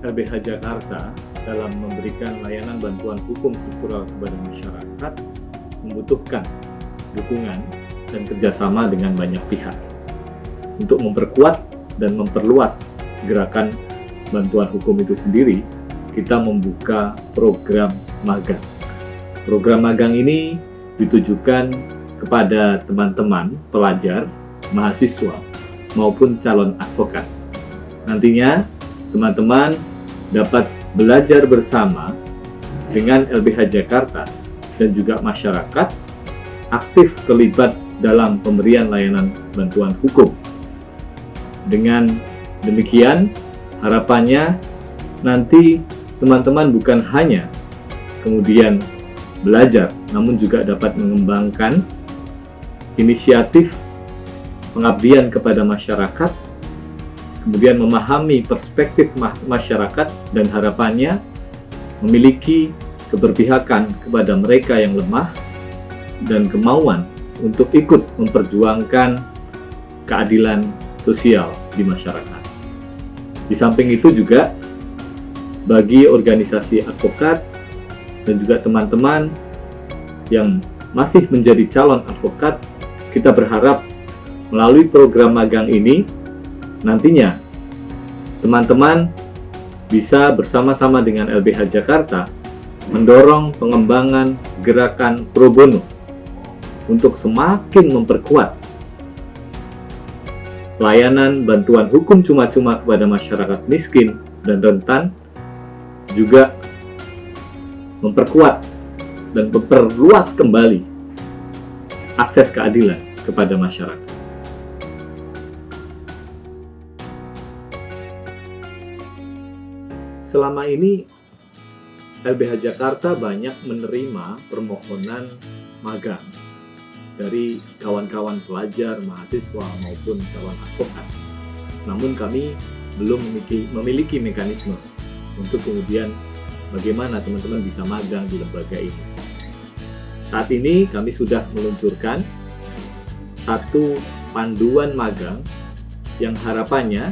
LBH Jakarta dalam memberikan layanan bantuan hukum struktural kepada masyarakat membutuhkan dukungan dan kerjasama dengan banyak pihak untuk memperkuat dan memperluas gerakan bantuan hukum itu sendiri. Kita membuka program magang. Program magang ini ditujukan kepada teman-teman pelajar, mahasiswa, maupun calon advokat. Nantinya, teman-teman dapat belajar bersama dengan LBH Jakarta dan juga masyarakat aktif terlibat dalam pemberian layanan bantuan hukum. Dengan demikian, harapannya nanti teman-teman bukan hanya kemudian belajar, namun juga dapat mengembangkan inisiatif pengabdian kepada masyarakat, kemudian memahami perspektif masyarakat, dan harapannya memiliki keberpihakan kepada mereka yang lemah dan kemauan untuk ikut memperjuangkan keadilan sosial di masyarakat. Di samping itu juga bagi organisasi advokat dan juga teman-teman yang masih menjadi calon advokat, kita berharap melalui program magang ini nantinya teman-teman bisa bersama-sama dengan LBH Jakarta mendorong pengembangan gerakan pro bono untuk semakin memperkuat layanan bantuan hukum cuma-cuma kepada masyarakat miskin dan rentan, juga memperkuat dan memperluas kembali akses keadilan kepada masyarakat. Selama ini, LBH Jakarta banyak menerima permohonan magang dari kawan-kawan pelajar, mahasiswa, maupun calon advokat. Namun kami belum memiliki mekanisme untuk kemudian bagaimana teman-teman bisa magang di lembaga ini. Saat ini kami sudah meluncurkan satu panduan magang yang harapannya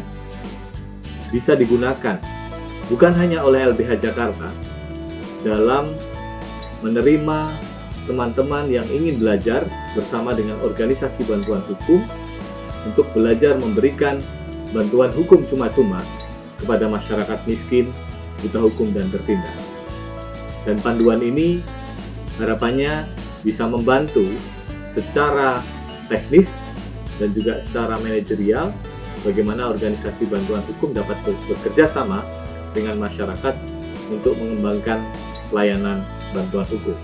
bisa digunakan bukan hanya oleh LBH Jakarta dalam menerima teman-teman yang ingin belajar bersama dengan organisasi bantuan hukum untuk belajar memberikan bantuan hukum cuma-cuma kepada masyarakat miskin, buta hukum, dan tertindas. Dan panduan ini harapannya bisa membantu secara teknis dan juga secara manajerial bagaimana organisasi bantuan hukum dapat bekerja sama dengan masyarakat untuk mengembangkan layanan bantuan hukum.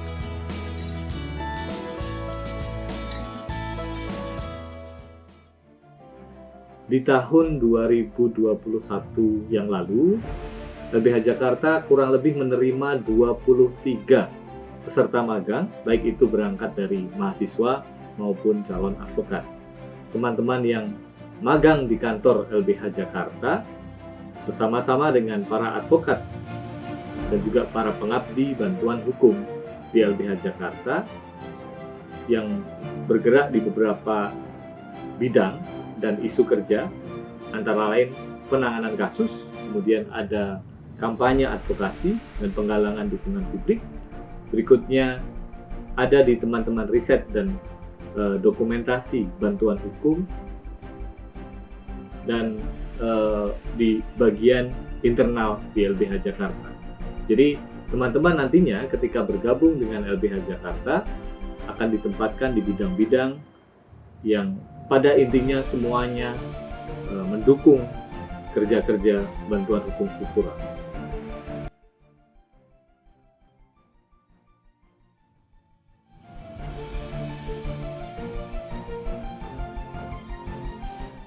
Di tahun 2021 yang lalu, LBH Jakarta kurang lebih menerima 23 peserta magang, baik itu berangkat dari mahasiswa maupun calon advokat. Teman-teman yang magang di kantor LBH Jakarta bersama-sama dengan para advokat dan juga para pengabdi bantuan hukum di LBH Jakarta yang bergerak di beberapa bidang dan isu kerja, antara lain penanganan kasus, kemudian ada kampanye advokasi dan penggalangan dukungan publik. Berikutnya ada di teman-teman riset dan dokumentasi bantuan hukum, dan di bagian internal di LBH Jakarta. Jadi teman-teman nantinya ketika bergabung dengan LBH Jakarta akan ditempatkan di bidang-bidang yang pada intinya semuanya mendukung kerja-kerja bantuan hukum struktural.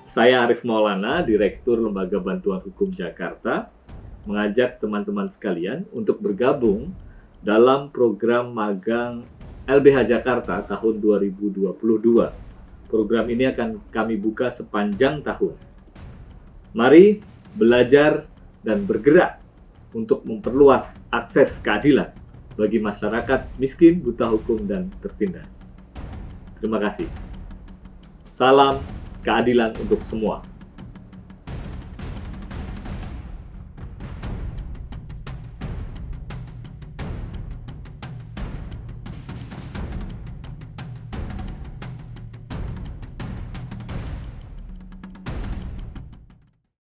Saya Arif Maulana, Direktur Lembaga Bantuan Hukum Jakarta, mengajak teman-teman sekalian untuk bergabung dalam program magang LBH Jakarta tahun 2022. Program ini akan kami buka sepanjang tahun. Mari belajar dan bergerak untuk memperluas akses keadilan bagi masyarakat miskin, buta hukum, dan tertindas. Terima kasih. Salam keadilan untuk semua.